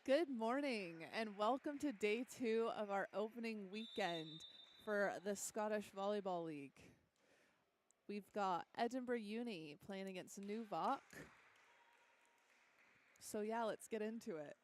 Good morning and welcome to day 2 of our opening weekend for the Scottish Volleyball League. We've got Edinburgh Uni playing against NUVOC. So yeah, let's get into it.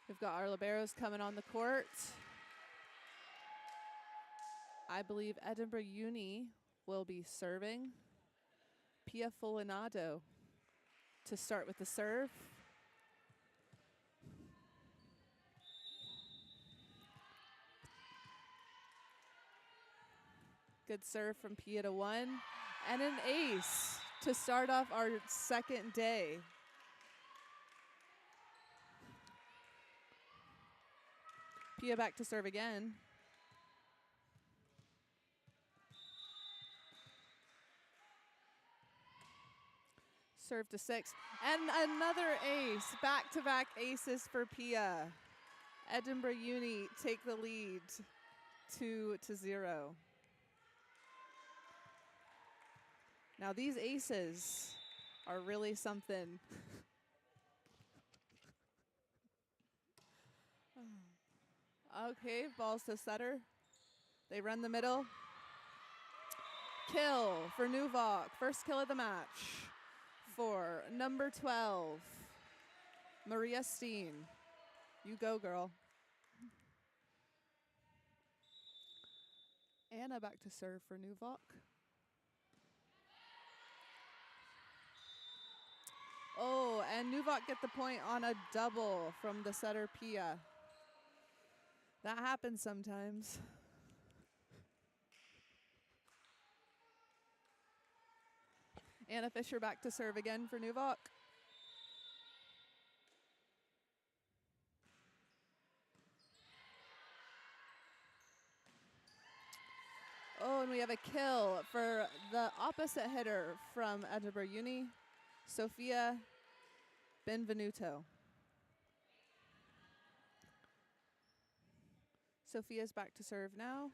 We've got our liberos coming on the court. I believe Edinburgh Uni will be serving. Pia Folinado to start with the serve. Good serve from Pia to 1. And an ace to start off our second day. Pia back to serve again. Serve to 6. And another ace. Back-to-back aces for Pia. Edinburgh Uni take the lead 2-0. Now these aces are really something. Okay, balls to setter. They run the middle. Kill for NUVOC. First kill of the match for number 12, Maria Steen. You go, girl. Anna back to serve for NUVOC. Oh, and NUVOC get the point on a double from the setter Pia. That happens sometimes. Anna Fisher back to serve again for NUVOC. Oh, and we have a kill for the opposite hitter from Edinburgh Uni, Sofia Benvenuto. Sophia's back to serve now.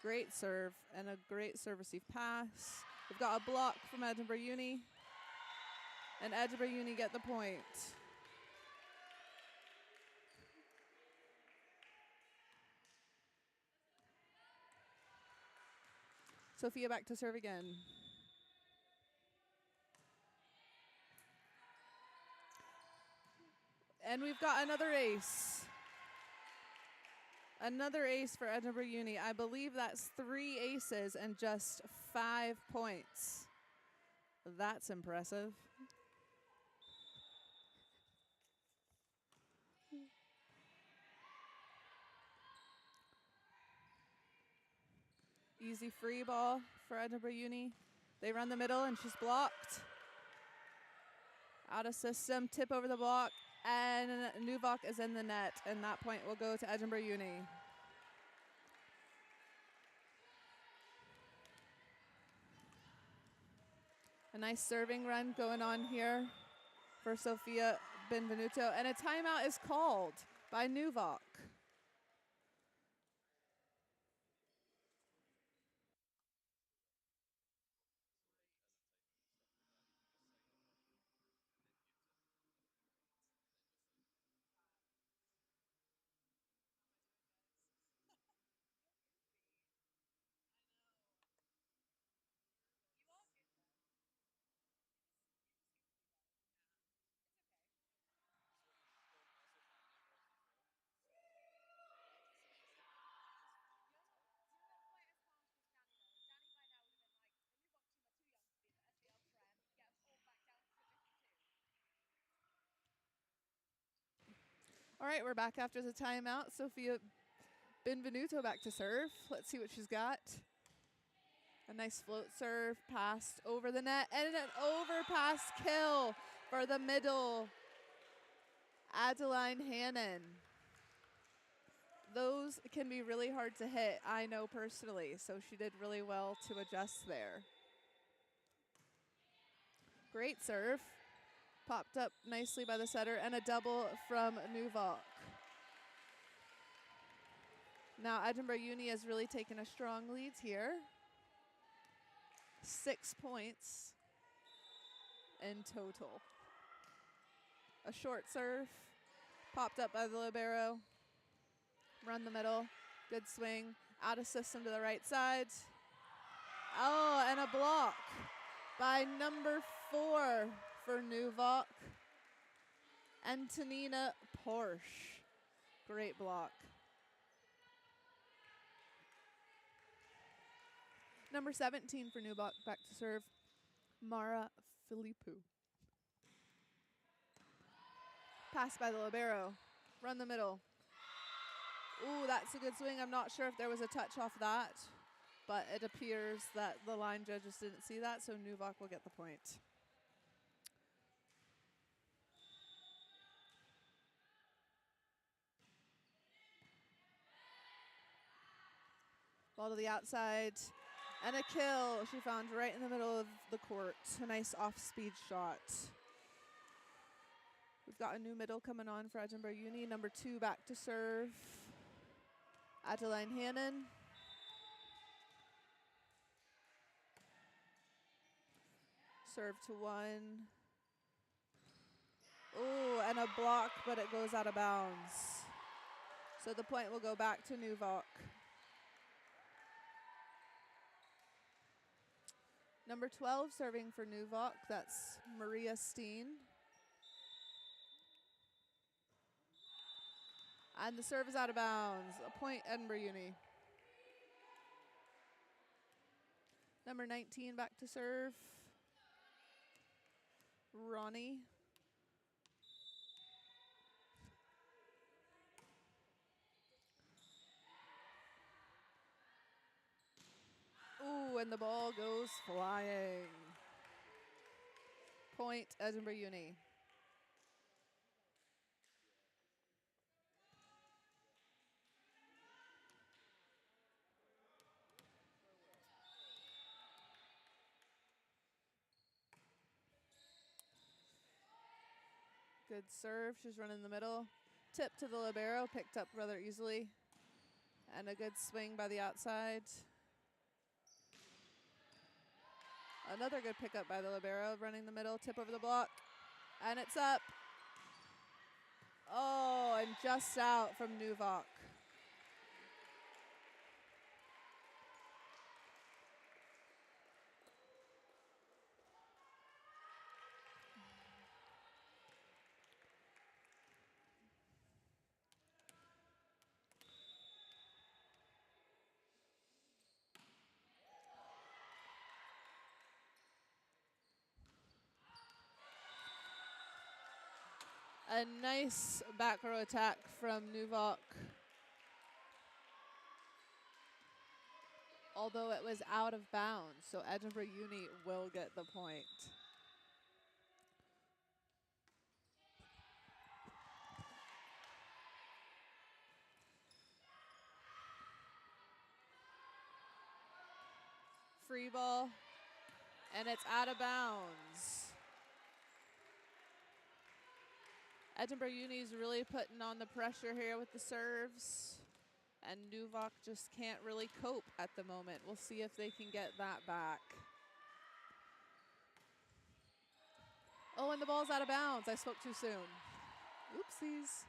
Great serve and a great serve receive pass. We've got a block from Edinburgh Uni. And Edinburgh Uni get the point. Sophia back to serve again. And we've got another ace. Another ace for Edinburgh Uni. I believe that's 3 aces and just 5 points. That's impressive. Easy free ball for Edinburgh Uni. They run the middle and she's blocked. Out of system, tip over the block, and NUVOC is in the net, and that point will go to Edinburgh Uni. A nice serving run going on here for Sofia Benvenuto, and a timeout is called by NUVOC. All right, we're back after the timeout. Sofia Benvenuto back to serve. Let's see what she's got. A nice float serve, passed over the net, and an overpass kill for the middle, Adeline Hannon. those can be really hard to hit, I know personally, so she did really well to adjust there. Great serve. Popped up nicely by the setter, and a double from NUVOC. Now Edinburgh Uni has really taken a strong lead here. 6 points in total. A short serve, popped up by the libero. Run the middle, good swing, out of system to the right side. Oh, and a block by number 4 for NUVOC, Antonina Porsche. Great block. Number 17 for NUVOC, back to serve, Mara Filippo. Pass by the libero, run the middle. Ooh, that's a good swing. I'm not sure if there was a touch off that, but it appears that the line judges didn't see that, so NUVOC will get the point. Ball to the outside, and a kill. She found right in the middle of the court. A nice off-speed shot. We've got a new middle coming on for Edinburgh Uni. Number 2 back to serve, Adeline Hannon. Serve to 1. Ooh, and a block, but it goes out of bounds. So the point will go back to NUVOC. Number 12 serving for NUVOC, that's Maria Steen. And the serve is out of bounds. A point, Edinburgh Uni. Number 19 back to serve, Ronnie. Ooh, and the ball goes flying. Point, Edinburgh Uni. Good serve, she's running the middle. Tip to the libero, picked up rather easily. And a good swing by the outside. Another good pickup by the libero, running the middle, tip over the block, and it's up. Oh, and just out from NUVOC. A nice back row attack from NUVOC. Although it was out of bounds, so Edinburgh Uni will get the point. Free ball, and it's out of bounds. Edinburgh Uni's really putting on the pressure here with the serves, and NUVOC just can't really cope at the moment. We'll see if they can get that back. Oh, and the ball's out of bounds. I spoke too soon. Oopsies.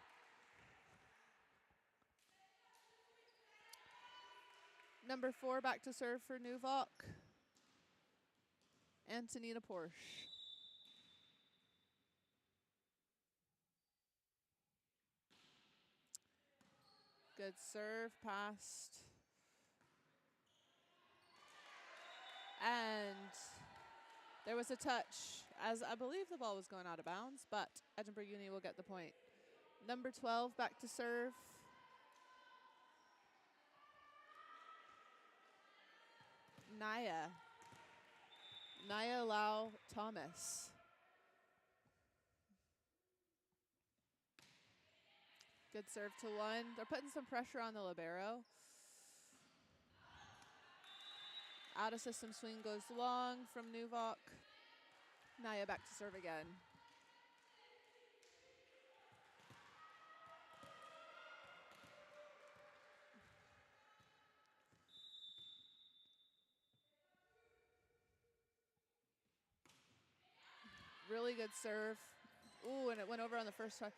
Number 4 back to serve for NUVOC, Antonina Porsche. Good serve, passed. And there was a touch, as I believe the ball was going out of bounds, but Edinburgh Uni will get the point. Number 12 back to serve, Naya Lau Thomas. Good serve to one. They're putting some pressure on the libero. Out of system swing goes long from NUVOC. Naya back to serve again. Really good serve. Ooh, and it went over on the first try,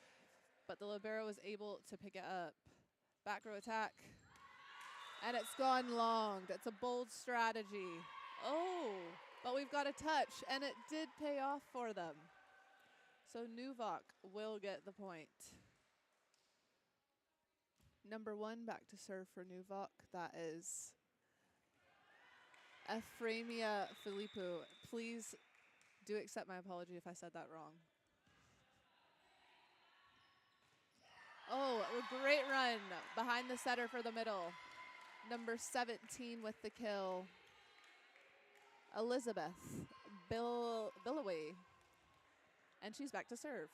but the libero was able to pick it up. Back row attack. And it's gone long. That's a bold strategy. Oh, but we've got a touch, and it did pay off for them. So NUVOC will get the point. Number 1 back to serve for NUVOC. That is Ephraimia Filippo. Please do accept my apology if I said that wrong. Oh, a great run behind the setter for the middle. Number 17 with the kill. Elizabeth Billaway. And she's back to serve.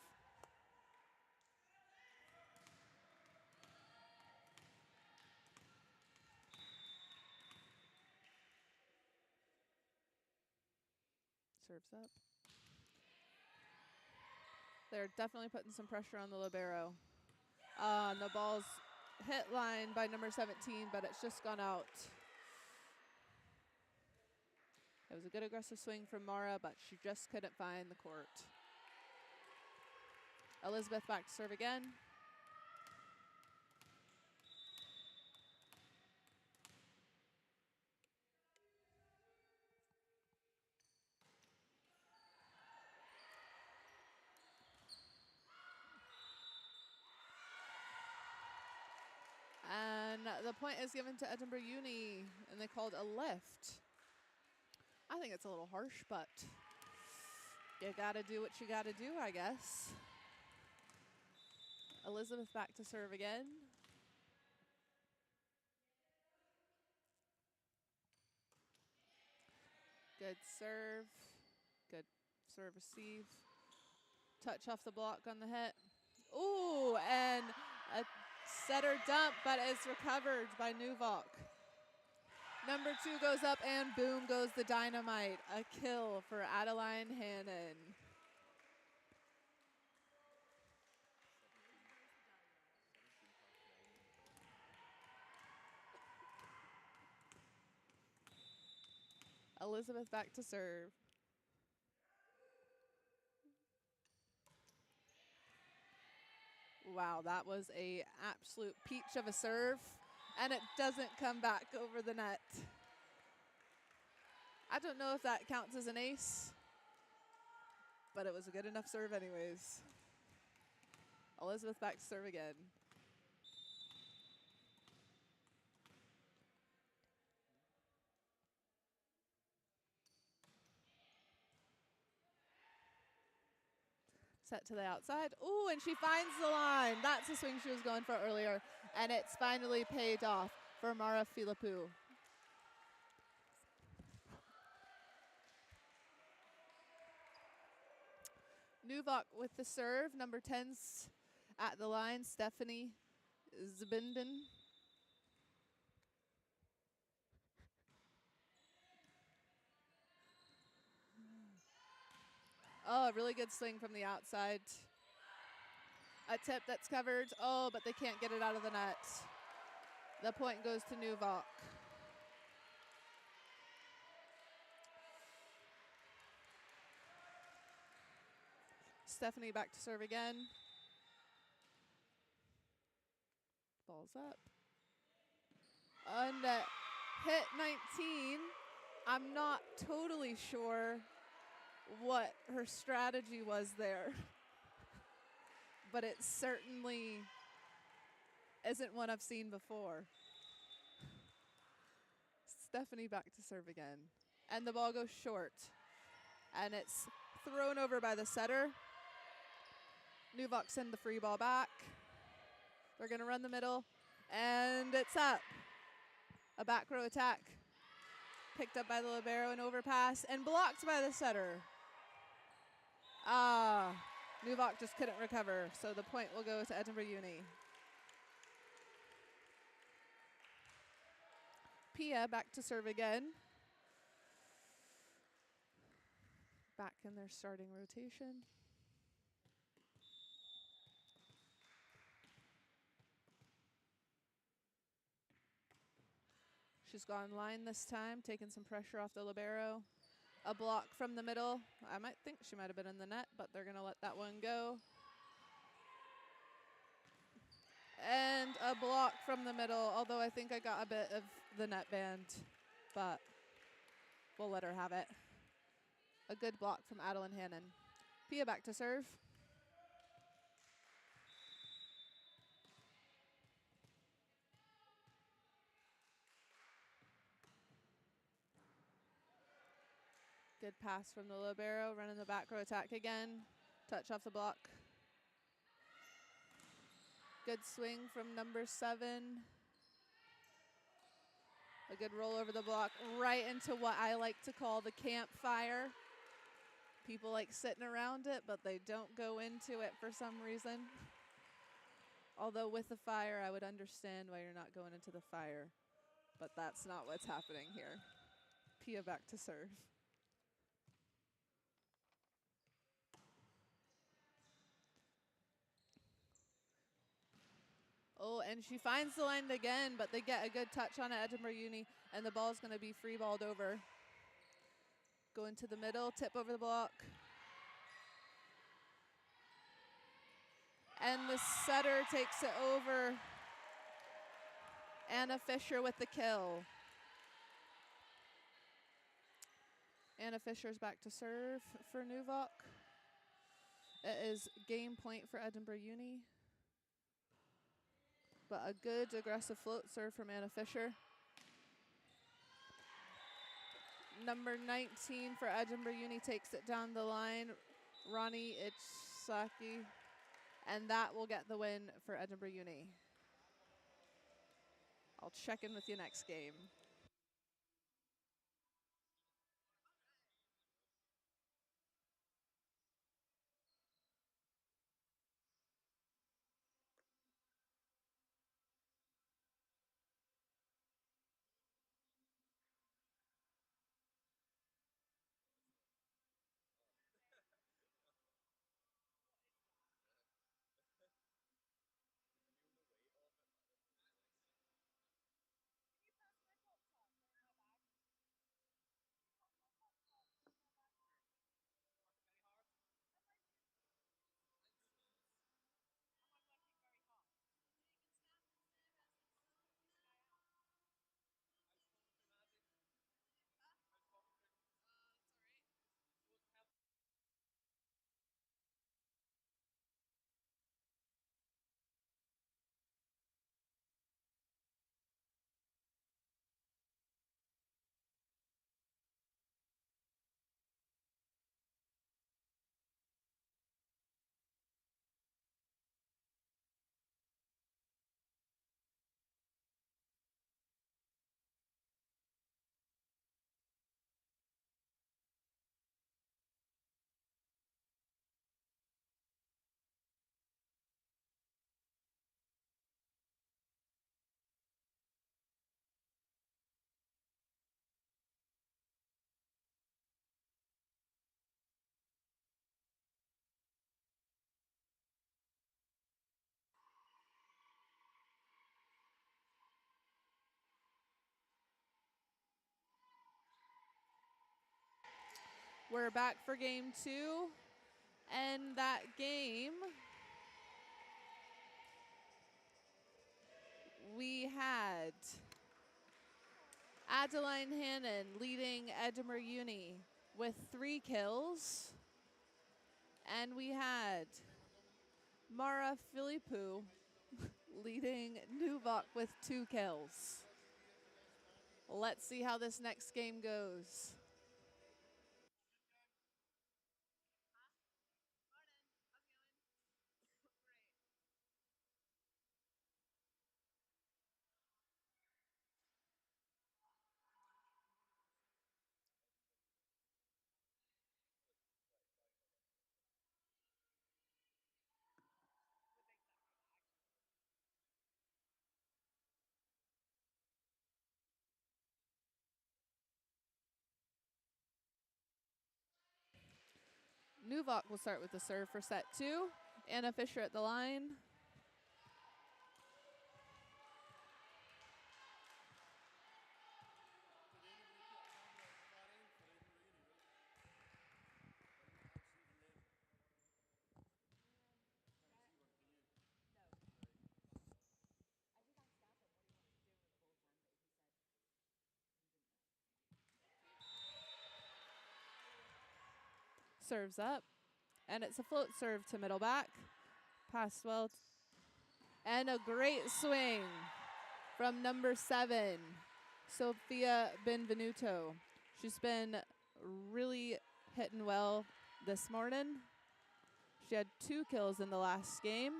Serves up. They're definitely putting some pressure on the libero. The ball's hit line by number 17, but it's just gone out. It was a good aggressive swing from Mara, but she just couldn't find the court. Elizabeth back to serve again. And the point is given to Edinburgh Uni, and they called a lift. I think it's a little harsh, but you gotta do what you gotta do, I guess. Elizabeth back to serve again. Good serve. Good serve receive. Touch off the block on the hit. Ooh, and a setter dump, but it's recovered by NUVOC. Number 2 goes up, and boom goes the dynamite. A kill for Adeline Hannon. Elizabeth back to serve. Wow, that was a absolute peach of a serve, and it doesn't come back over the net. I don't know if that counts as an ace, but it was a good enough serve anyways. Elizabeth back to serve again. Set to the outside. Ooh, and she finds the line. That's the swing she was going for earlier, and it's finally paid off for Mara Filippo. NUVOC with the serve. Number 10's at the line, Stephanie Zbinden. Oh, a really good swing from the outside. A tip that's covered. Oh, but they can't get it out of the net. The point goes to NUVOC. Stephanie back to serve again. Ball's up. And hit 19. I'm not totally sure what her strategy was there, but it certainly isn't one I've seen before. Stephanie back to serve again. And the ball goes short. And it's thrown over by the setter. NUVOC send the free ball back. They're going to run the middle. And it's up. A back row attack. Picked up by the libero and overpass. And blocked by the setter. NUVOC just couldn't recover. So the point will go to Edinburgh Uni. Pia back to serve again. Back in their starting rotation. She's gone line this time, taking some pressure off the libero. A block from the middle. I might think she might have been in the net, but they're gonna let that one go. And a block from the middle, although I think I got a bit of the net band, but we'll let her have it. A good block from Adeline Hannon. Pia back to serve. Good pass from the libero, running the back row attack again. Touch off the block. Good swing from number 7. A good roll over the block, right into what I like to call the campfire. People like sitting around it, but they don't go into it for some reason. Although with the fire, I would understand why you're not going into the fire, but that's not what's happening here. Pia back to serve. Oh, and she finds the line again, but they get a good touch on it, Edinburgh Uni, and the ball's going to be free-balled over. Go into the middle, tip over the block. And the setter takes it over. Anna Fisher with the kill. Anna Fisher's back to serve for NUVOC. It is game point for Edinburgh Uni. But a good aggressive float serve from Anna Fisher. Number 19 for Edinburgh Uni takes it down the line. Ronnie Ichsaki. And that will get the win for Edinburgh Uni. I'll check in with you next game. We're back for game 2. And that game, we had Adeline Hannon leading Edinburgh Uni with 3 kills. And we had Mara Philippou leading NUVOC with 2 kills. Let's see how this next game goes. NUVOC will start with the serve for set 2. Anna Fisher at the line. Serves up. And it's a float serve to middle back. Passed well. And a great swing from number 7, Sofia Benvenuto. She's been really hitting well this morning. She had 2 kills in the last game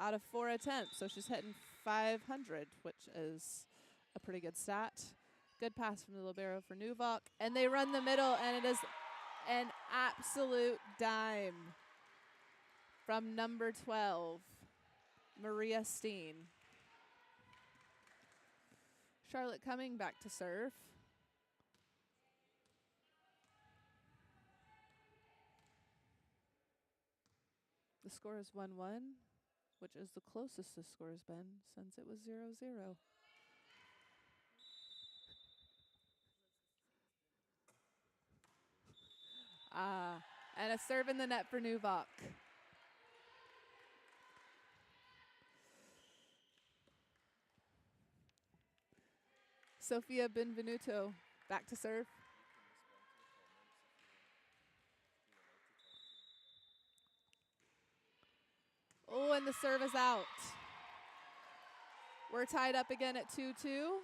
out of 4 attempts. So she's hitting 500, which is a pretty good stat. Good pass from the libero for NUVOC. And they run the middle, and it is an absolute dime from number 12, Maria Steen. Charlotte Cumming back to serve. The score is 1-1, which is the closest the score has been since it was 0-0. And a serve in the net for NUVOC. Sofia Benvenuto back to serve. Oh, and the serve is out. We're tied up again at 2-2.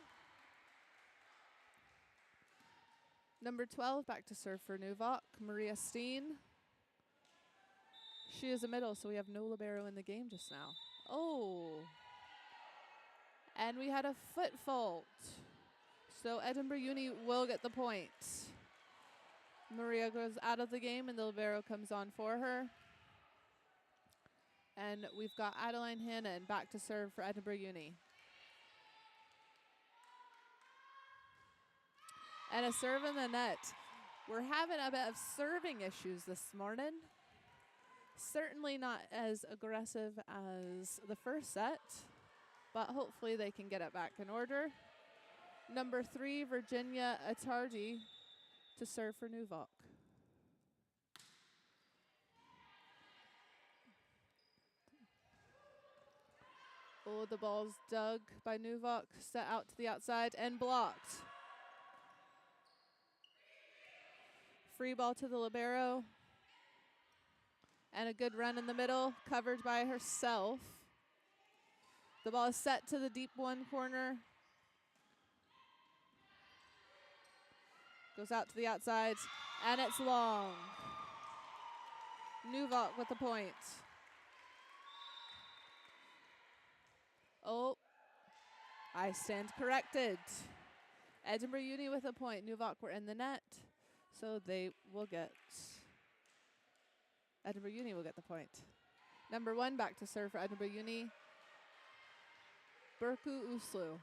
Number 12 back to serve for NUVOC, Maria Steen. She is a middle, so we have no libero in the game just now. Oh. And we had a foot fault. So Edinburgh Uni will get the point. Maria goes out of the game, and the libero comes on for her. And we've got Adeline Hannon back to serve for Edinburgh Uni. And a serve in the net. We're having a bit of serving issues this morning. Certainly not as aggressive as the first set, but hopefully they can get it back in order. Number 3, Virginia Attardi to serve for NUVOC. Oh, the ball's dug by NUVOC, set out to the outside and blocked. Free ball to the libero. And a good run in the middle, covered by herself. The ball is set to the deep one corner. Goes out to the outside, and it's long. NUVOC with the point. Oh, I stand corrected. Edinburgh Uni with a point. NUVOC were in the net, so they will get... Edinburgh Uni will get the point. Number 1 back to serve for Edinburgh Uni, Berku Uslu.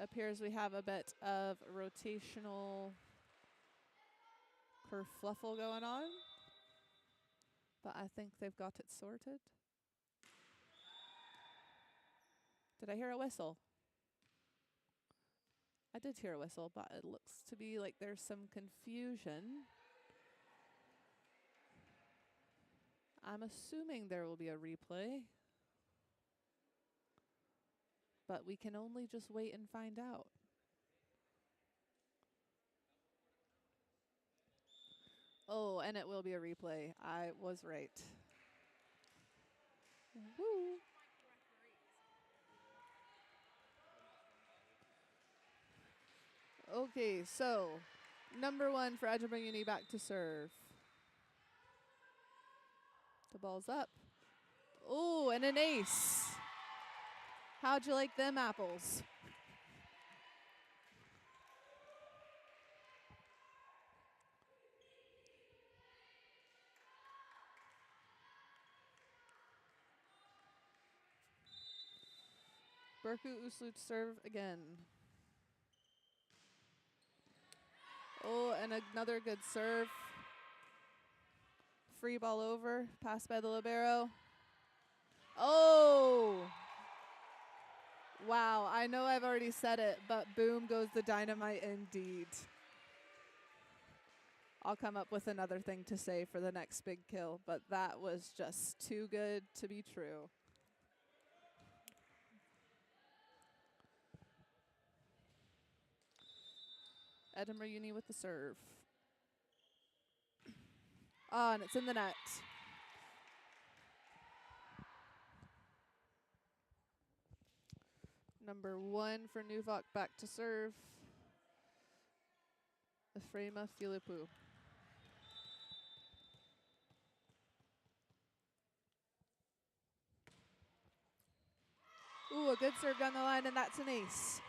Appears we have a bit of rotational kerfluffle going on, but I think they've got it sorted. Did I hear a whistle? I did hear a whistle, but it looks to be like there's some confusion. I'm assuming there will be a replay, but we can only just wait and find out. Oh, and it will be a replay. I was right. Woo. Okay, so number 1 for Edinburgh Uni back to serve. The ball's up. Oh, and an ace. How'd you like them apples? Berku Uslu to serve again. Oh, and another good serve. Free ball over, passed by the libero. Oh! Wow, I know I've already said it, but boom goes the dynamite indeed. I'll come up with another thing to say for the next big kill, but that was just too good to be true. Edinburgh Uni with the serve. Ah, and it's in the net. Number 1 for NUVOC back to serve. Efrema Philippou. Ooh, a good serve down the line, and that's an ace.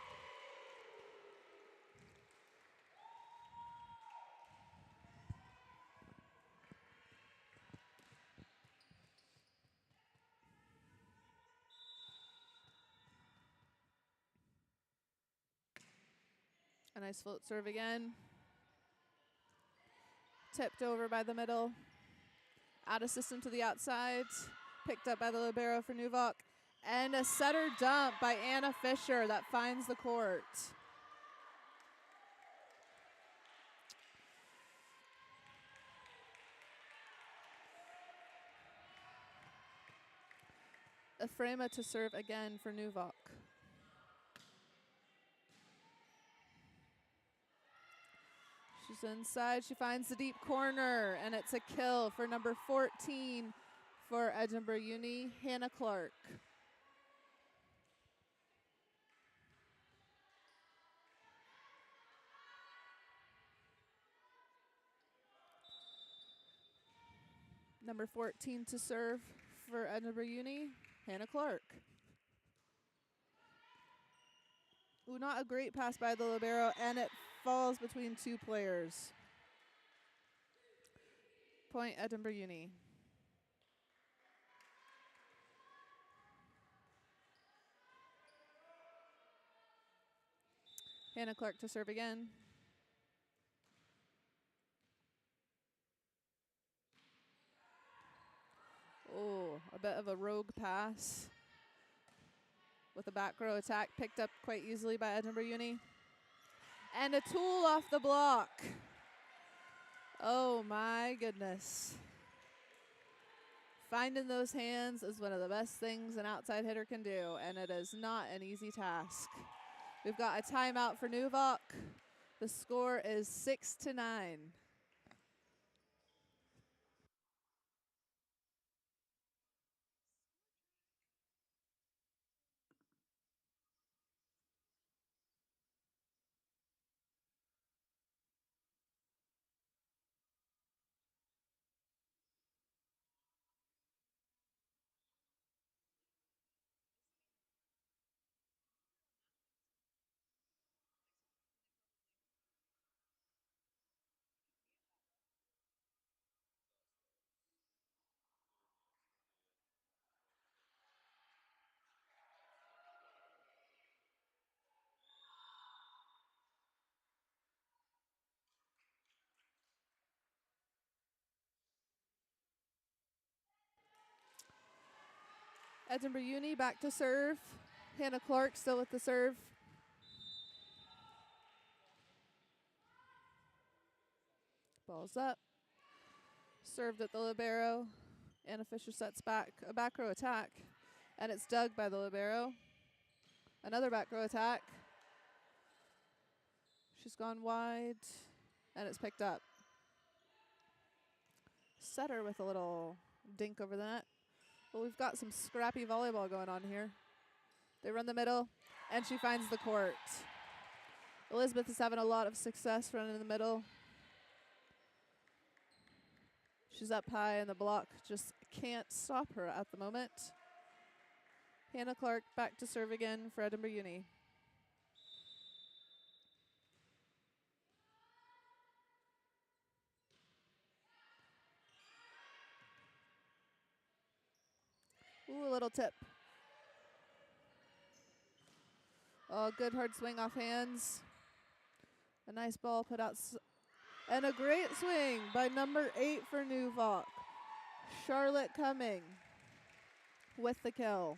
A nice float serve again. Tipped over by the middle. Out of system to the outside. Picked up by the libero for NUVOC. And a setter dump by Anna Fisher that finds the court. Efrema to serve again for NUVOC. She's inside. She finds the deep corner, and it's a kill for number 14 for Edinburgh Uni, Hannah Clark. Number 14 to serve for Edinburgh Uni, Hannah Clark. Ooh, not a great pass by the libero, and it falls between two players. Point Edinburgh Uni. Hannah Clark to serve again. Oh, a bit of a rogue pass with a back row attack picked up quite easily by Edinburgh Uni. And a tool off the block. Oh my goodness. Finding those hands is one of the best things an outside hitter can do, and it is not an easy task. We've got a timeout for NUVOC. The score is 6-9. Edinburgh Uni back to serve. Hannah Clark still with the serve. Ball's up. Served at the libero. Anna Fisher sets back a back row attack. And it's dug by the libero. Another back row attack. She's gone wide. And it's picked up. Setter with a little dink over the net. Well, we've got some scrappy volleyball going on here. They run the middle, and she finds the court. Elizabeth is having a lot of success running in the middle. She's up high, and the block just can't stop her at the moment. Hannah Clark back to serve again for Edinburgh Uni. Ooh, a little tip. Oh, good hard swing off hands. A nice ball put out. And a great swing by number 8 for NUVOC. Charlotte Cumming with the kill.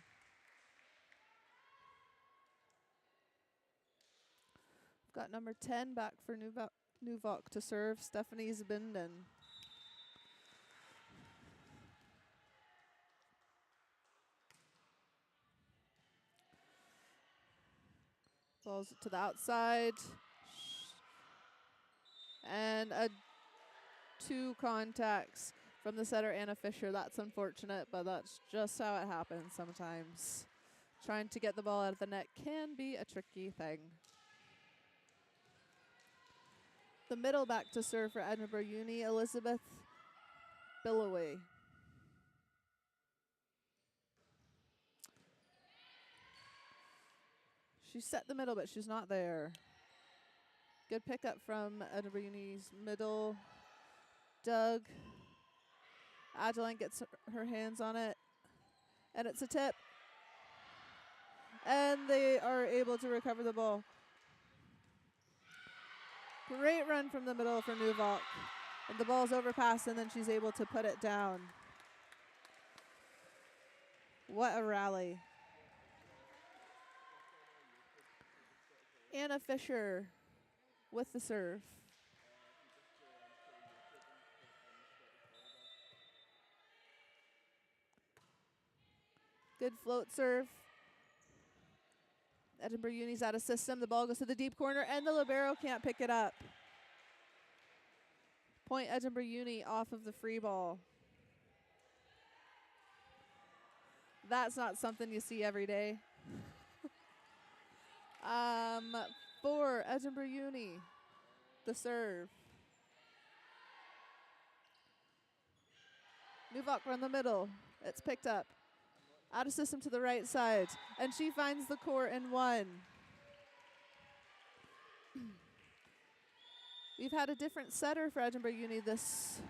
Got number 10 back for NUVOC to serve, Stephanie Zbinden. Balls to the outside. And 2 contacts from the setter, Anna Fisher. That's unfortunate, but that's just how it happens sometimes. Trying to get the ball out of the net can be a tricky thing. The middle back to serve for Edinburgh Uni, Elizabeth Billoway. She set the middle, but she's not there. Good pickup from Edinburgh Uni's middle. Doug. Adeline gets her hands on it. And it's a tip. And they are able to recover the ball. Great run from the middle for NUVOC. And the ball's overpassed, and then she's able to put it down. What a rally. Anna Fisher with the serve. Good float serve. Edinburgh Uni's out of system. The ball goes to the deep corner, and the libero can't pick it up. Point Edinburgh Uni off of the free ball. That's not something you see every day. For Edinburgh Uni, the serve. NUVOC run the middle. It's picked up. Out of system to the right side. And she finds the court in 1. We've had a different setter for Edinburgh Uni this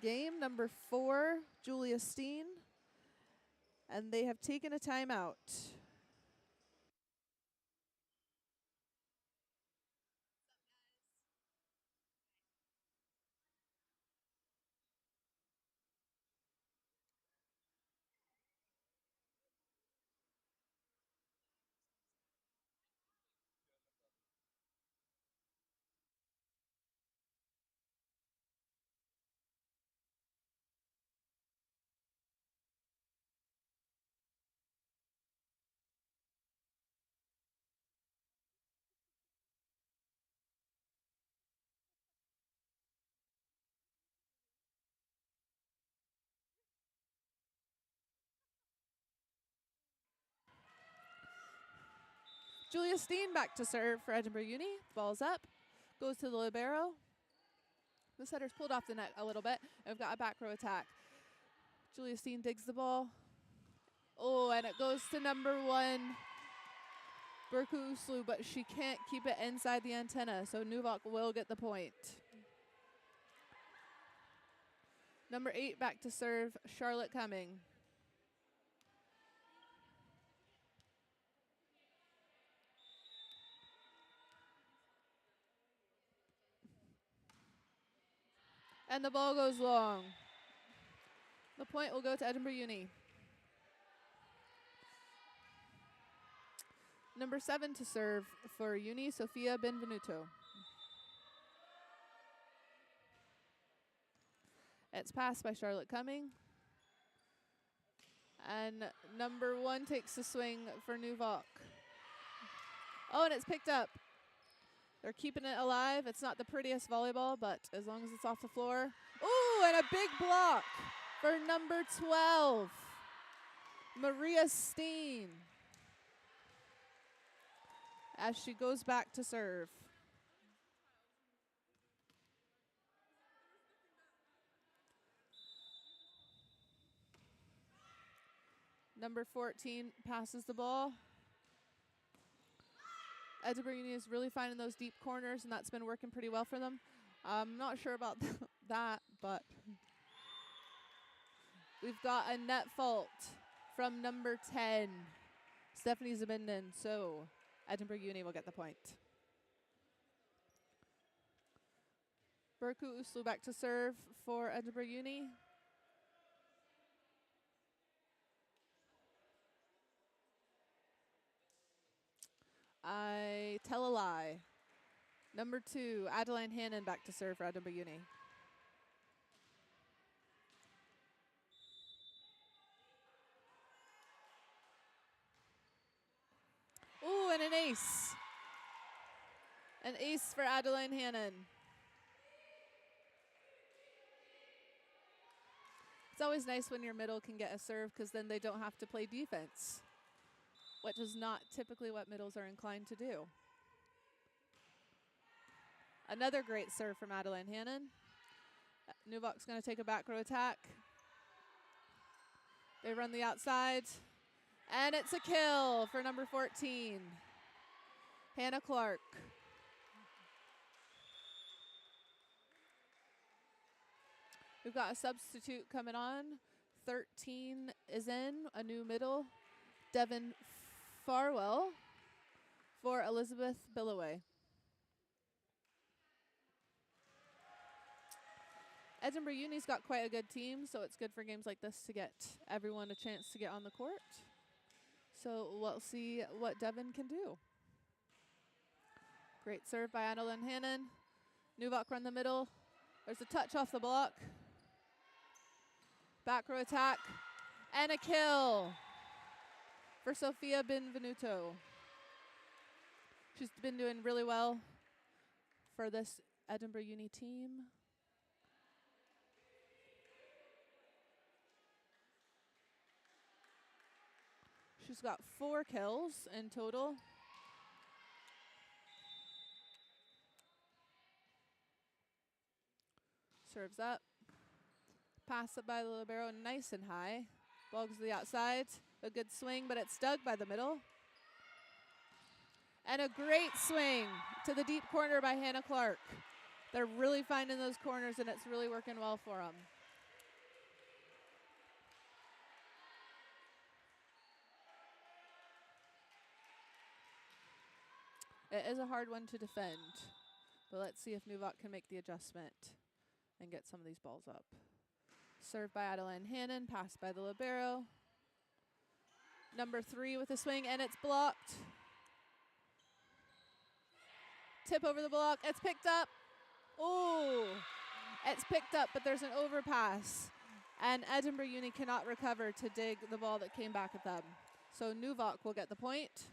game. Number 4, Julia Steen. And they have taken a timeout. Julia Steen back to serve for Edinburgh Uni. Ball's up. Goes to the libero. The setter's pulled off the net a little bit. And we've got a back row attack. Julia Steen digs the ball. Oh, and it goes to number 1, Burku Uslu, but she can't keep it inside the antenna, so NUVOC will get the point. Number 8 back to serve, Charlotte Cumming. And the ball goes long. The point will go to Edinburgh Uni. Number 7 to serve for Uni, Sofia Benvenuto. It's passed by Charlotte Cumming. And number 1 takes the swing for NUVOC. Oh, and it's picked up. They're keeping it alive. It's not the prettiest volleyball, but as long as it's off the floor. Ooh, and a big block for number 12, Maria Steen, as she goes back to serve. Number 14 passes the ball. Edinburgh Uni is really finding those deep corners, and that's been working pretty well for them. I'm not sure about that, but we've got a net fault from number 10, Stephanie Zabinden, so Edinburgh Uni will get the point. Berku Uslu back to serve for Edinburgh Uni. I tell a lie. Number 2, Adeline Hannon back to serve for Edinburgh Uni. Ooh, and an ace. An ace for Adeline Hannon. It's always nice when your middle can get a serve because then they don't have to play defense, which is not typically what middles are inclined to do. Another great serve from Adeline Hannon. NUVOC's going to take a back row attack. They run the outside, and it's a kill for number 14, Hannah Clark. We've got a substitute coming on. 13 is in, a new middle, Devin Farwell for Elizabeth Billoway. Edinburgh Uni's got quite a good team, so it's good for games like this to get everyone a chance to get on the court. So we'll see what Devin can do. Great serve by Adeline Hannon. NUVOC run the middle. There's a touch off the block. Back row attack. And a kill for Sofia Benvenuto. She's been doing really well for this Edinburgh Uni team. She's got 4 kills in total. Serves up. Pass it by the libero, nice and high. Ball goes to the outside. A good swing, but it's dug by the middle. And a great swing to the deep corner by Hannah Clark. They're really finding those corners, and it's really working well for them. It is a hard one to defend, but let's see if NUVOC can make the adjustment and get some of these balls up. Served by Adeline Hannon, passed by the libero. Number 3 with a swing, and it's blocked. Tip over the block, it's picked up. Oh, it's picked up, but there's an overpass, and Edinburgh Uni cannot recover to dig the ball that came back at them. So NUVOC will get the point.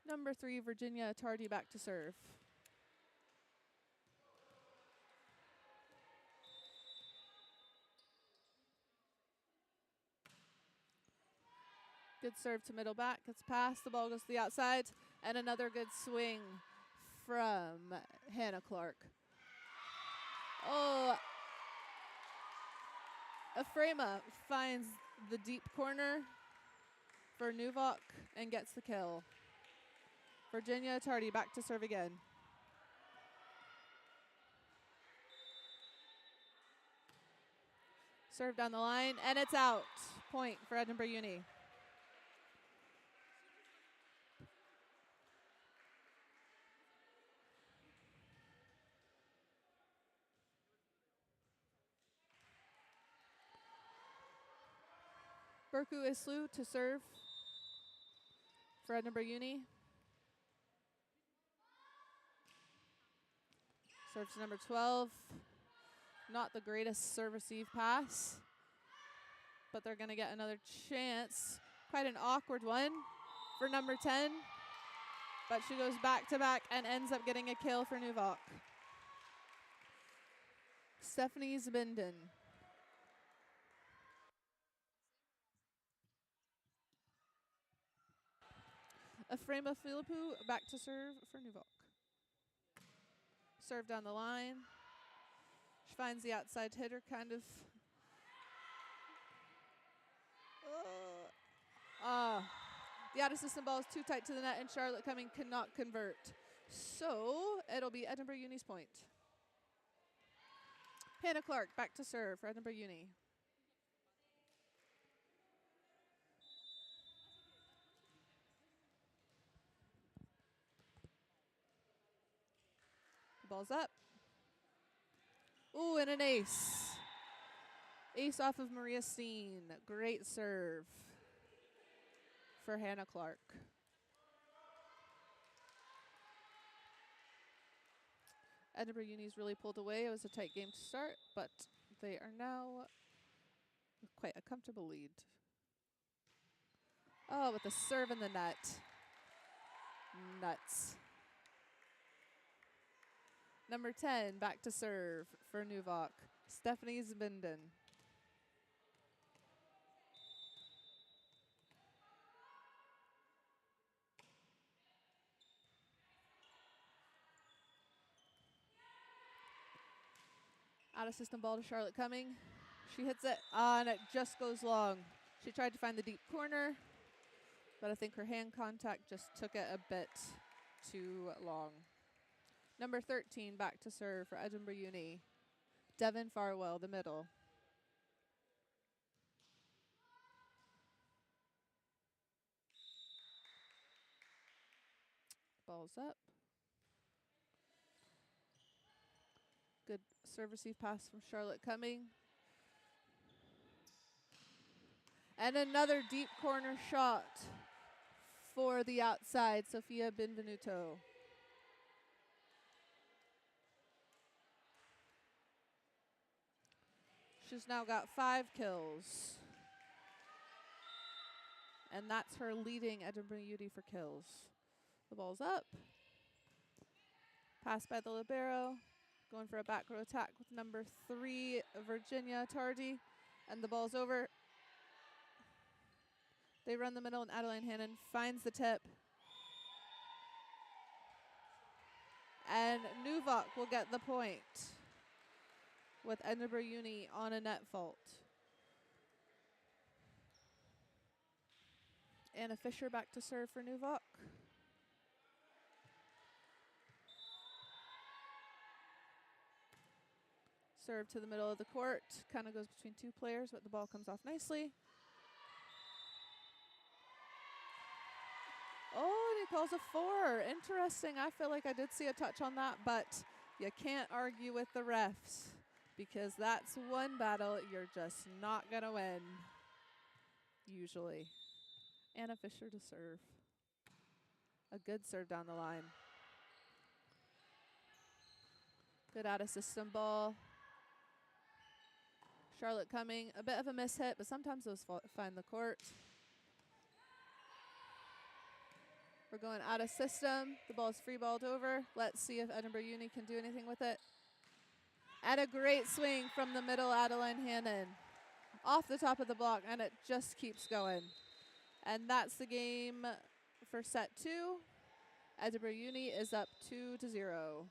Number 3, Virginia Tardy back to serve. Good serve to middle back. It's passed. The ball goes to the outside. And another good swing from Hannah Clark. Oh, Efrema finds the deep corner for NUVOC and gets the kill. Virginia Tardy back to serve again. Serve down the line, and it's out. Point for Edinburgh Uni. Berku Islu to serve for Edinburgh Uni. Serve to number 12. Not the greatest serve-receive pass, but they're going to get another chance. Quite an awkward one for number 10, but she goes back-to-back and ends up getting a kill for NUVOC. Stephanie Zabinden. Efrema Philippou back to serve for NUVOC. Serve down the line. She finds the outside hitter kind of. The out-of-system ball is too tight to the net, and Charlotte Cumming cannot convert. So it'll be Edinburgh Uni's point. Hannah Clark back to serve for Edinburgh Uni. Ball's up. Ooh, and an ace. Ace off of Maria Steen. Great serve for Hannah Clark. Edinburgh Uni's really pulled away. It was a tight game to start, but they are now quite a comfortable lead. Oh, with the serve in the net. Nuts. Number 10, back to serve for NUVOC. Stephanie Zbinden. Out of system ball to Charlotte Cumming. She hits it, and it just goes long. She tried to find the deep corner, but I think her hand contact just took it a bit too long. Number 13, back to serve for Edinburgh Uni. Devin Farwell, the middle. Ball's up. Good serve receive pass from Charlotte Cumming. And another deep corner shot for the outside, Sofia Benvenuto. She's now got 5 kills. And that's her leading Edinburgh Uni for kills. The ball's up. Pass by the libero. Going for a back row attack with number 3, Virginia Tardy. And the ball's over. They run the middle, and Adeline Hannon finds the tip. And NUVOC will get the point with Edinburgh Uni on a net fault. Anna Fisher back to serve for NUVOC. Serve to the middle of the court. Kind of goes between 2 players, but the ball comes off nicely. Oh, and he calls a 4. Interesting. I feel like I did see a touch on that, but you can't argue with the refs because that's one battle you're just not going to win, usually. Anna Fisher to serve. A good serve down the line. Good out of system ball. Charlotte Cumming, a bit of a miss hit, but sometimes those find the court. We're going out of system. The ball's free balled over. Let's see if Edinburgh Uni can do anything with it. And a great swing from the middle, Adeline Hannon. Off the top of the block, and it just keeps going. And that's the game for set 2. Edinburgh Uni is up 2-0.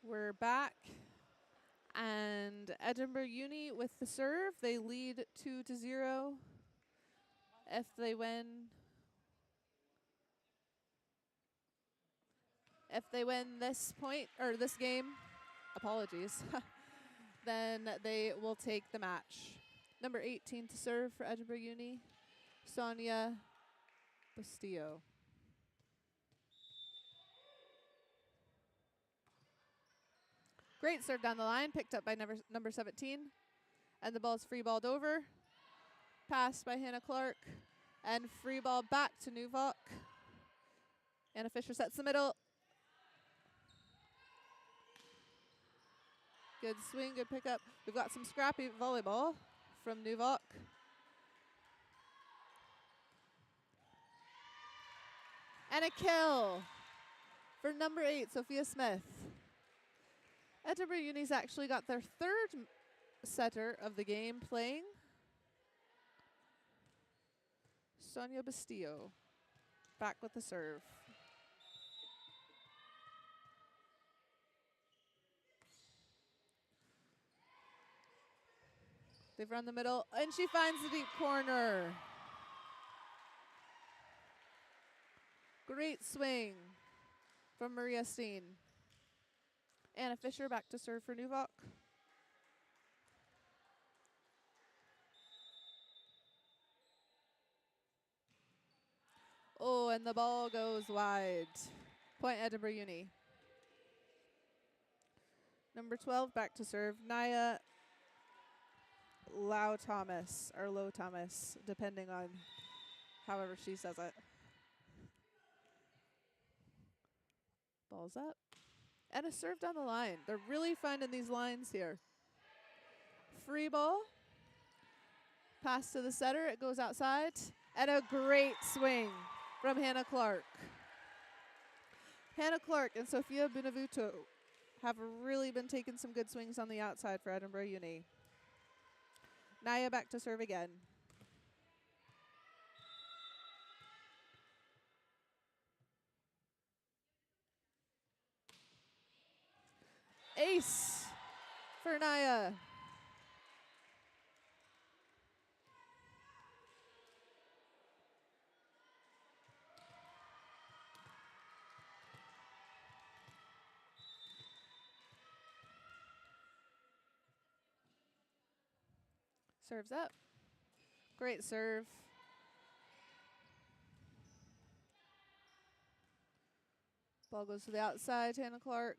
We're back. And Edinburgh Uni with the serve. They lead 2-0. If they win this point or this game, apologies, then they will take the match. Number 18 to serve for Edinburgh Uni, Sonia Bastillo. Great serve down the line, picked up by number 17. And the ball's free balled over. Passed by Hannah Clark. And free ball back to NUVOC. Anna Fisher sets the middle. Good swing, good pickup. We've got some scrappy volleyball from NUVOC. And a kill for number 8, Sophia Smith. Edinburgh Uni's actually got their third setter of the game playing. Sonia Bastillo back with the serve. They've run the middle, and she finds the deep corner. Great swing from Maria Steen. Anna Fisher back to serve for NUVOC. Oh, and the ball goes wide. Point Edinburgh Uni. Number 12 back to serve, Naya Low Thomas, depending on however she says it. Ball's up. And a serve down the line. They're really finding these lines here. Free ball. Pass to the setter. It goes outside. And a great swing from Hannah Clark. Hannah Clark and Sofia Benevuto have really been taking some good swings on the outside for Edinburgh Uni. Naya back to serve again. Ace for Naya. Serves up. Great serve. Ball goes to the outside, Hannah Clark.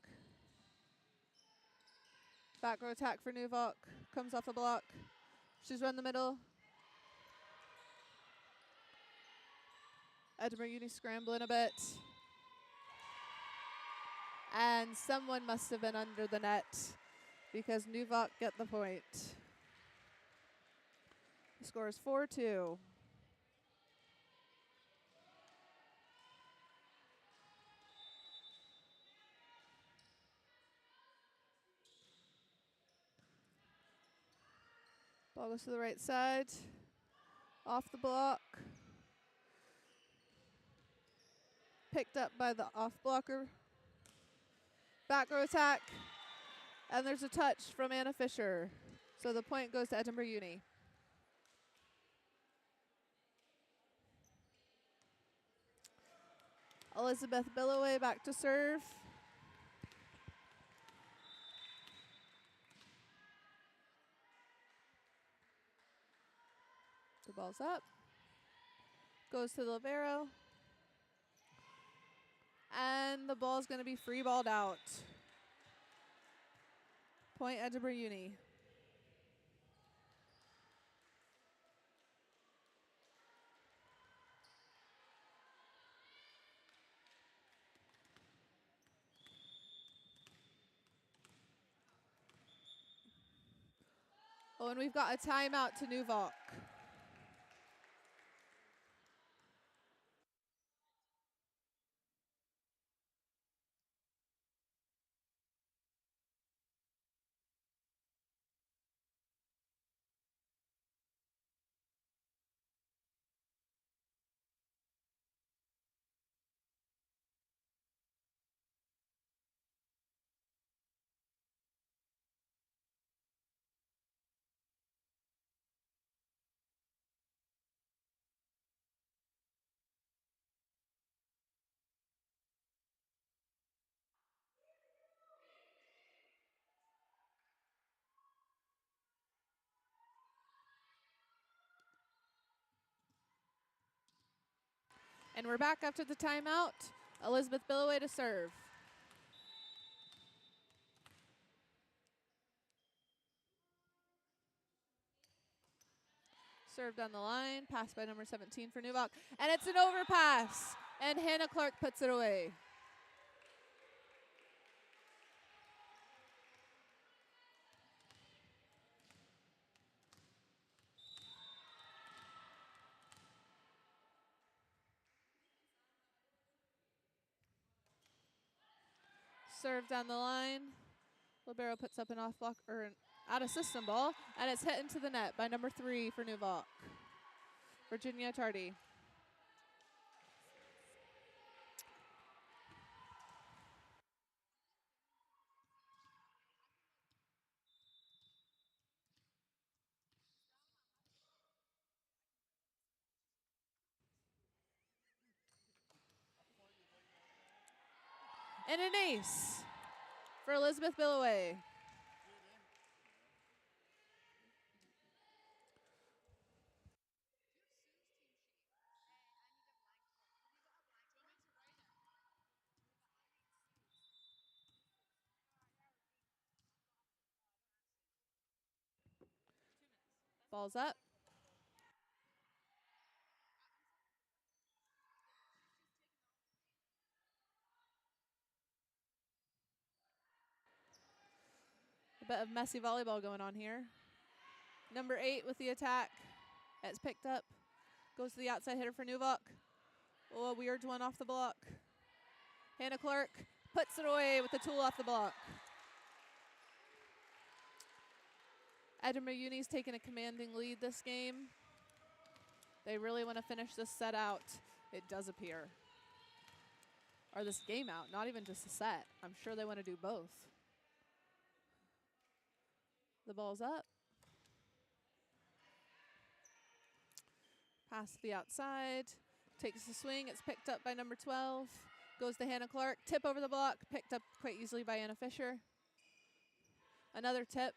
Back row attack for NUVOC. Comes off the block. She's run the middle. Edinburgh Uni scrambling a bit. And someone must have been under the net because NUVOC get the point. The score is 4-2. Ball goes to the right side. Off the block. Picked up by the off blocker. Back row attack. And there's a touch from Anna Fisher. So the point goes to Edinburgh Uni. Elizabeth Billoway back to serve. The ball's up. Goes to the libero. And the ball's going to be free balled out. Point Edinburgh Uni. Oh, and we've got a timeout to NUVOC. And we're back after the timeout. Elizabeth Billoway to serve. Served on the line, passed by number 17 for NUVOC. And it's an overpass. And Hannah Clark puts it away. Served down the line. Libero puts up an off block or an out of system ball, and it's hit into the net by number 3 for NUVOC, Virginia Tardy. And an ace for Elizabeth Billoway. Ball's up. A bit of messy volleyball going on here. Number 8 with the attack. It's picked up. Goes to the outside hitter for NUVOC. Oh, a weird one off the block. Hannah Clark puts it away with the tool off the block. Edinburgh Uni's taken a commanding lead this game. They really want to finish this set out, it does appear. Or this game out, not even just a set. I'm sure they want to do both. The ball's up. Pass to the outside. Takes the swing. It's picked up by number 12. Goes to Hannah Clark. Tip over the block. Picked up quite easily by Anna Fisher. Another tip.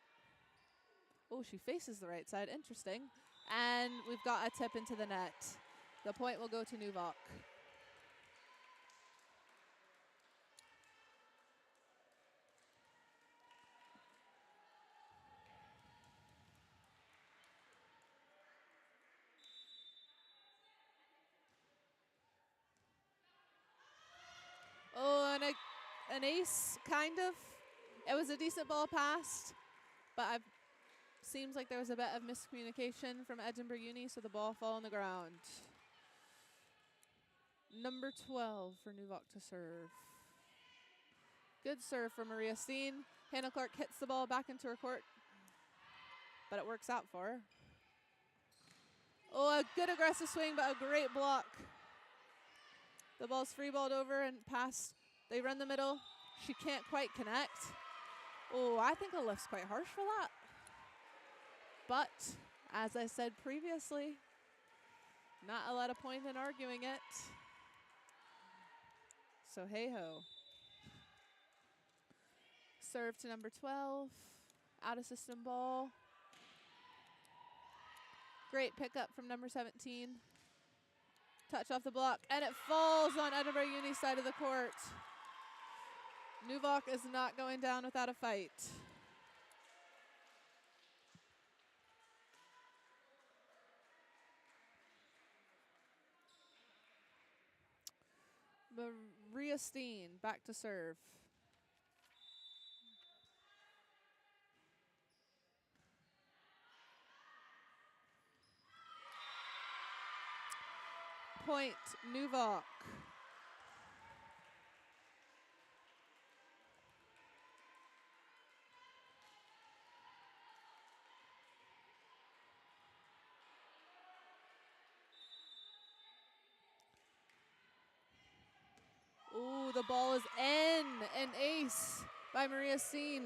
Oh, she faces the right side. Interesting. And we've got a tip into the net. The point will go to NUVOC. Oh, and an ace, kind of. It was a decent ball passed, but seems like there was a bit of miscommunication from Edinburgh Uni, so the ball fell on the ground. Number 12 for NUVOC to serve. Good serve from Maria Steen. Hannah Clark hits the ball back into her court, but it works out for her. Oh, a good aggressive swing, but a great block. The ball's free-balled over and passed. They run the middle. She can't quite connect. Oh, I think a lift's quite harsh for that. But, as I said previously, not a lot of point in arguing it. So, hey-ho. Serve to number 12. Out of system ball. Great pickup from number 17. Touch off the block, and it falls on Edinburgh Uni's side of the court. NUVOC is not going down without a fight. Maria Steen back to serve. Point, NUVOC. Ooh, the ball is in. An ace by Maria Steen.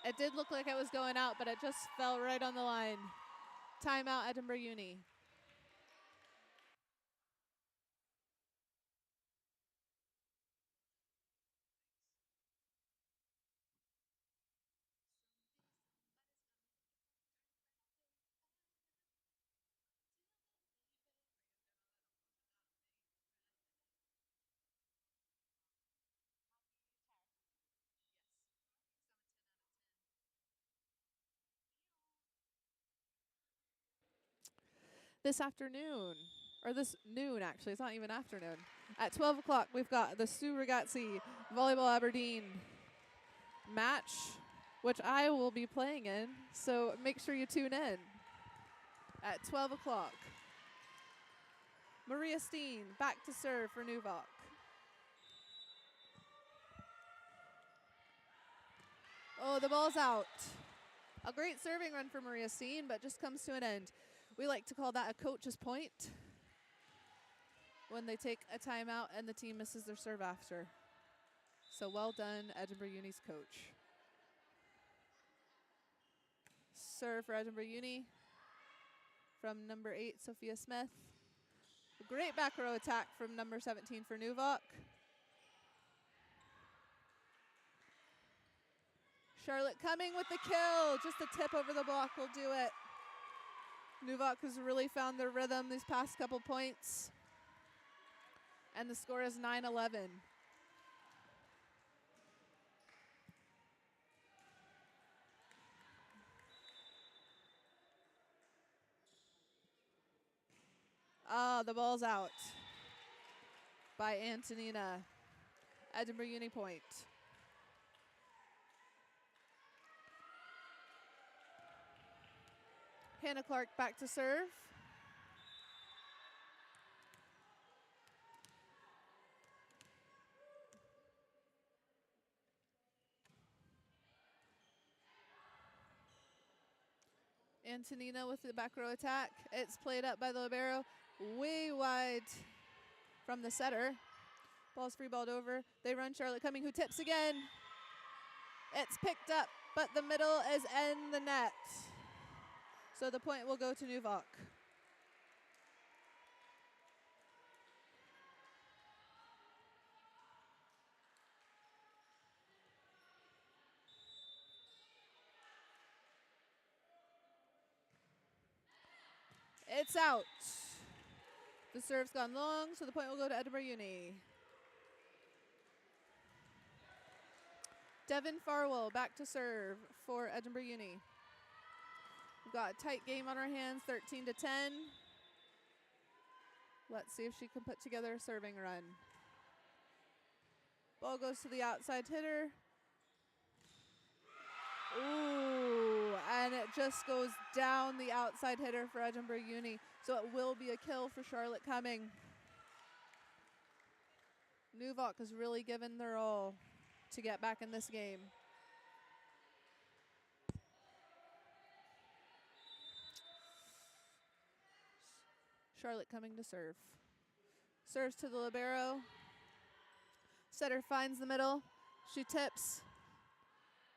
It did look like it was going out, but it just fell right on the line. Timeout, Edinburgh Uni. this afternoon, or this noon actually, it's not even afternoon. At 12 o'clock, we've got the Sue Ragazzi Volleyball Aberdeen match, which I will be playing in, so make sure you tune in at 12 o'clock. Maria Steen back to serve for NUVOC. Oh, the ball's out. A great serving run for Maria Steen, but just comes to an end. We like to call that a coach's point when they take a timeout and the team misses their serve after. So well done, Edinburgh Uni's coach. Serve for Edinburgh Uni from number 8, Sophia Smith. A great back row attack from number 17 for NUVOC. Charlotte Cumming with the kill. Just a tip over the block will do it. NUVOC has really found their rhythm these past couple points. And the score is 9-11. Ah, the ball's out by Antonina. Edinburgh Uni point. Hannah Clark back to serve. Antonina with the back row attack. It's played up by the libero, way wide from the setter. Ball's free balled over. They run Charlotte Cumming, who tips again. It's picked up, but the middle is in the net. So the point will go to NUVOC. It's out. The serve's gone long, so the point will go to Edinburgh Uni. Devin Farwell back to serve for Edinburgh Uni. We've got a tight game on our hands, 13-10. Let's see if she can put together a serving run. Ball goes to the outside hitter. Ooh, and it just goes down the outside hitter for Edinburgh Uni. So it will be a kill for Charlotte Cumming. NUVOC has really given their all to get back in this game. Charlotte Cumming to serve. Serves to the libero. Setter finds the middle. She tips,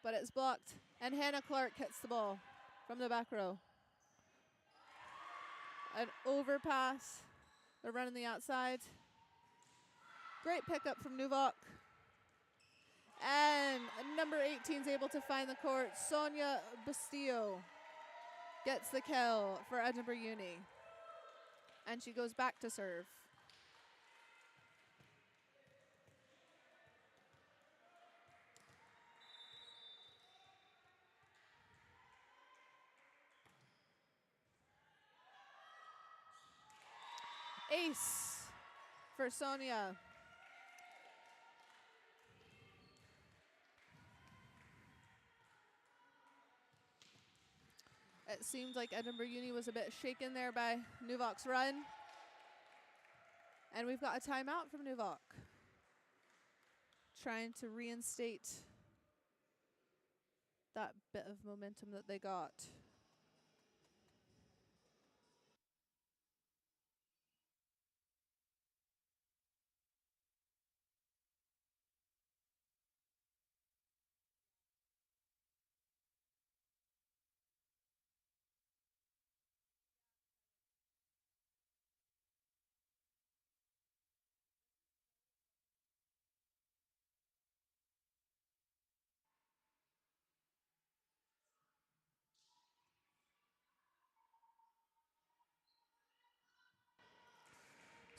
but it's blocked. And Hannah Clark hits the ball from the back row. An overpass. They're running the outside. Great pickup from NUVOC. And number 18 is able to find the court. Sonia Bastillo gets the kill for Edinburgh Uni. And she goes back to serve. Ace for Sonia. It seemed like Edinburgh Uni was a bit shaken there by NUVOC's run. And we've got a timeout from NUVOC, trying to reinstate that bit of momentum that they got.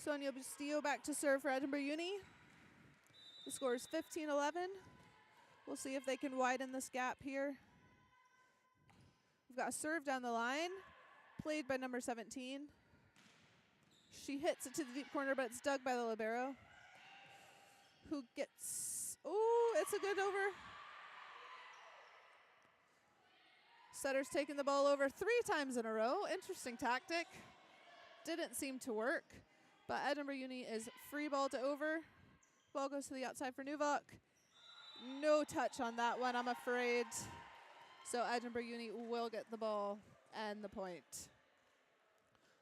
Sonia Bastillo back to serve for Edinburgh Uni. The score is 15-11. We'll see if they can widen this gap here. We've got a serve down the line, played by number 17. She hits it to the deep corner, but it's dug by the libero, who gets, ooh, it's a good over. Setter's taken the ball over 3 times in a row. Interesting tactic. Didn't seem to work, but Edinburgh Uni is free ball to over. Ball goes to the outside for NUVOC. No touch on that one, I'm afraid. So Edinburgh Uni will get the ball and the point.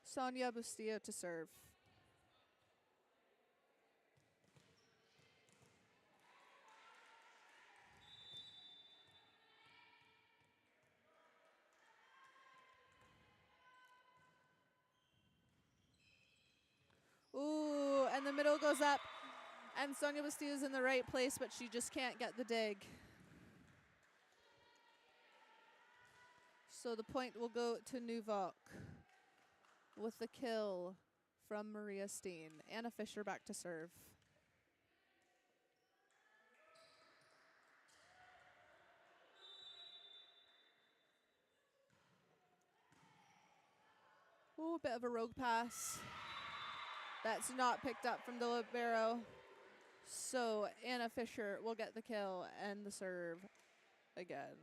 Sonia Bustillo to serve. Ooh, and the middle goes up. And Sonia Bustillo is in the right place, but she just can't get the dig. So the point will go to NUVOC with the kill from Maria Steen. Anna Fisher back to serve. Ooh, a bit of a rogue pass. That's not picked up from the libero. So Anna Fisher will get the kill and the serve again.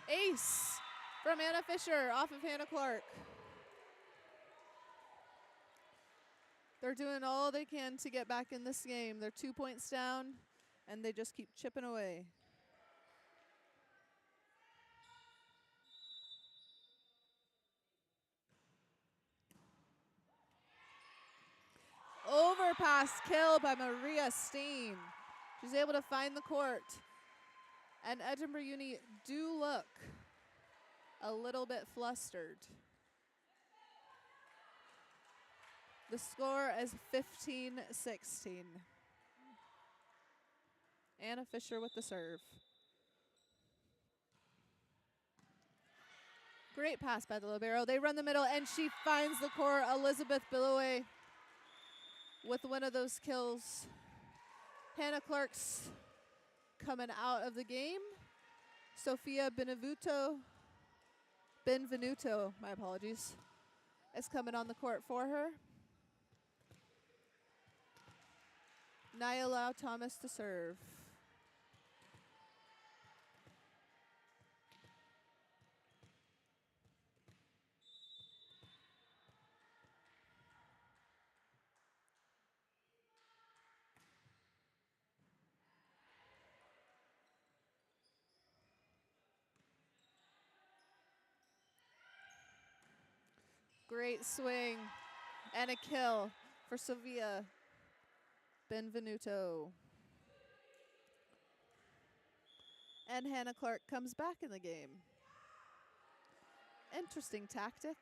Ace from Anna Fisher off of Hannah Clark. They're doing all they can to get back in this game. They're 2 points down, and they just keep chipping away. Overpass kill by Maria Steen. She's able to find the court. And Edinburgh Uni do look a little bit flustered. The score is 15-16. Anna Fisher with the serve. Great pass by the libero. They run the middle, and she finds the court. Elizabeth Billoway with one of those kills. Hannah Clark's coming out of the game. Sofia Benvenuto, my apologies, is coming on the court for her. Naya Lau Thomas to serve. Great swing and a kill for Sofia Benvenuto. And Hannah Clark comes back in the game. Interesting tactic,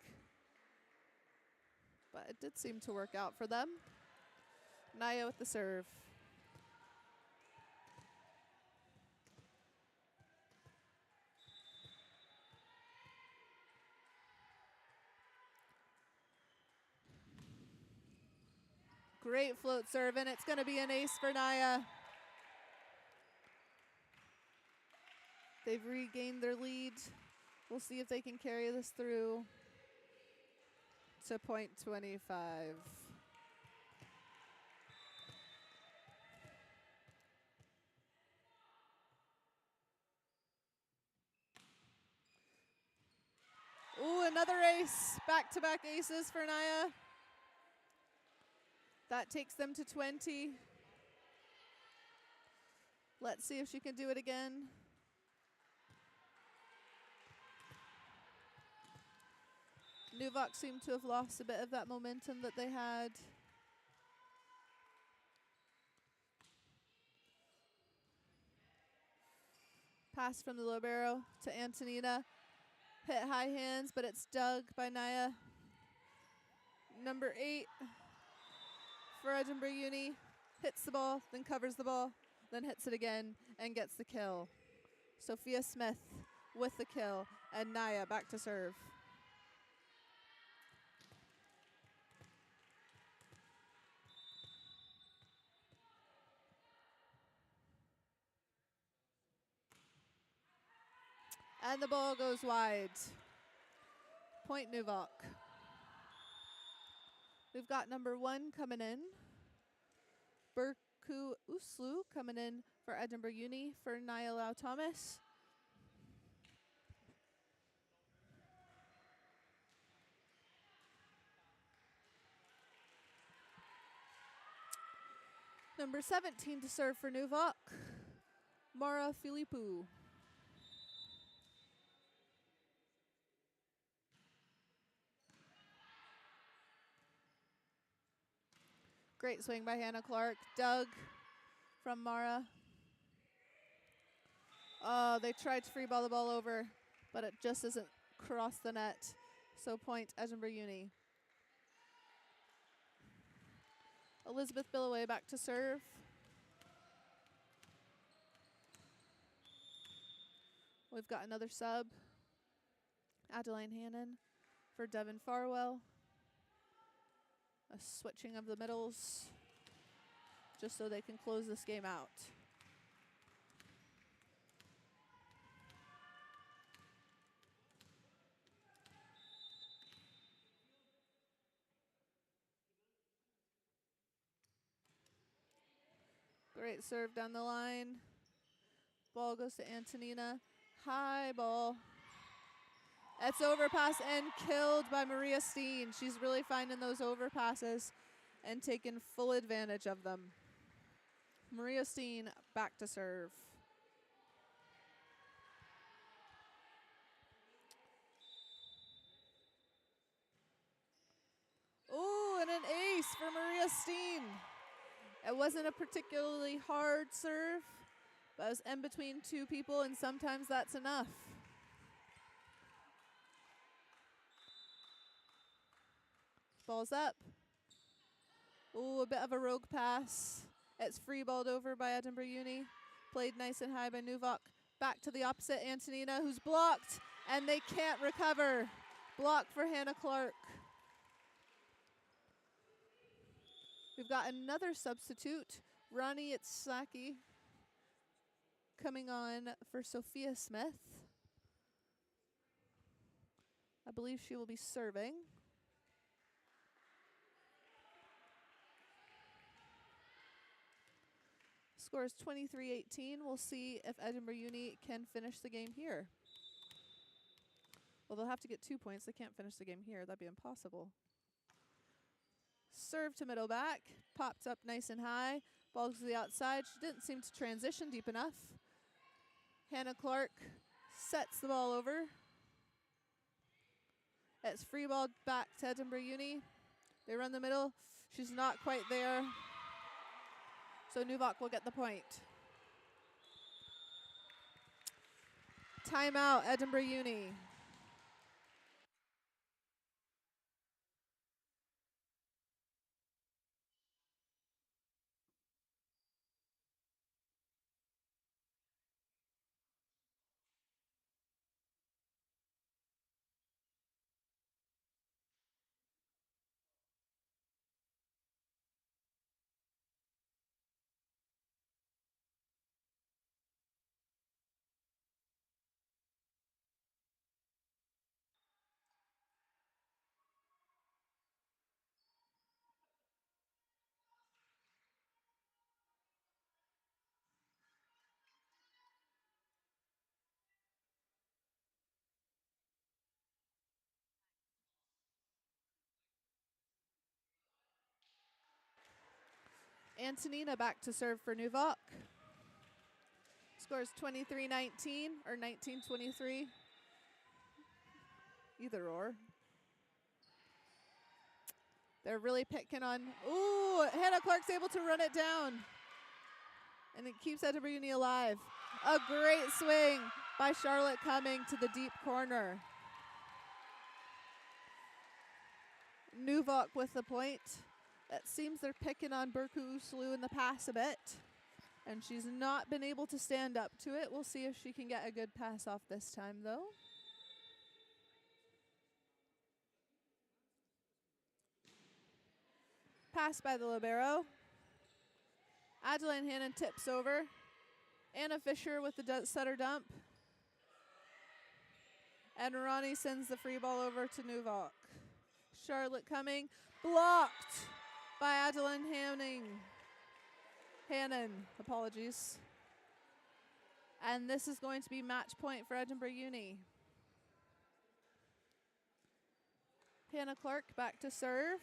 but it did seem to work out for them. Naya with the serve. Great float serve, and it's going to be an ace for Naya. They've regained their lead. We'll see if they can carry this through to point 25. Ooh, another ace. Back-to-back aces for Naya. That takes them to 20. Let's see if she can do it again. NUVOC seemed to have lost a bit of that momentum that they had. Pass from the libero to Antonina. Hit high hands, but it's dug by Naya. Number 8 for Edinburgh Uni. Hits the ball, then covers the ball, then hits it again and gets the kill. Sophia Smith with the kill, and Naya back to serve. And the ball goes wide. Point NUVOC. We've got number 1 coming in. Berku Uslu coming in for Edinburgh Uni for Niall Thomas. Number 17 to serve for NUVOC, Mara Philippou. Great swing by Hannah Clark. Dug from Mara. Oh, they tried to free ball the ball over, but it just doesn't cross the net. So point Edinburgh Uni. Elizabeth Billaway back to serve. We've got another sub. Adeline Hannon for Devon Farwell. A switching of the middles just so they can close this game out. Great serve down the line. Ball goes to Antonina. High ball. It's overpass and killed by Maria Steen. She's really finding those overpasses and taking full advantage of them. Maria Steen back to serve. Ooh, and an ace for Maria Steen. It wasn't a particularly hard serve, but it was in between 2 people, and sometimes that's enough. Ball's up. Ooh, a bit of a rogue pass. It's free balled over by Edinburgh Uni. Played nice and high by NUVOC. Back to the opposite, Antonina, who's blocked, and they can't recover. Block for Hannah Clark. We've got another substitute, Ronnie Itsaki, coming on for Sophia Smith. I believe she will be serving. Score is 23-18. We'll see if Edinburgh Uni can finish the game here. Well, they'll have to get 2 points. They can't finish the game here. That'd be impossible. Serve to middle back. Popped up nice and high. Ball goes to the outside. She didn't seem to transition deep enough. Hannah Clark sets the ball over. It's free ball back to Edinburgh Uni. They run the middle. She's not quite there. So NUVOC will get the point. Timeout, Edinburgh Uni. Antonina back to serve for NUVOC. Scores 23-19 or 19-23. Either or. They're really picking on. Ooh, Hannah Clark's able to run it down. And it keeps Edinburgh Uni alive. A great swing by Charlotte Cumming to the deep corner. NUVOC with the point. It seems they're picking on Berku Uslu in the pass a bit. And she's not been able to stand up to it. We'll see if she can get a good pass off this time, though. Pass by the libero. Adeline Hannon tips over. Anna Fisher with the setter dump. And Ronnie sends the free ball over to NUVOC. Charlotte coming, blocked by Adeline Hannon, apologies. And this is going to be match point for Edinburgh Uni. Hannah Clark back to serve.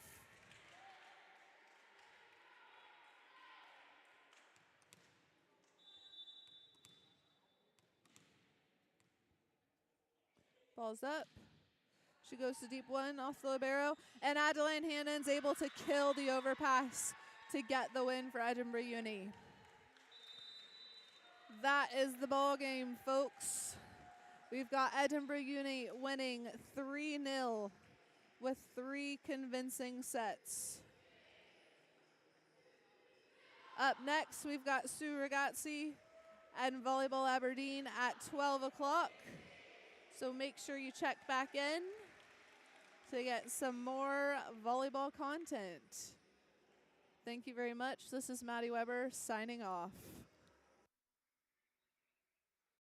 Ball's up. She goes to deep one off the libero. And Adeline Hannon's able to kill the overpass to get the win for Edinburgh Uni. That is the ball game, folks. We've got Edinburgh Uni winning 3-0 with 3 convincing sets. Up next, we've got Sue Ragazzi and Volleyball Aberdeen at 12 o'clock. So make sure you check back in to get some more volleyball content. Thank you very much. This is Maddie Weber signing off.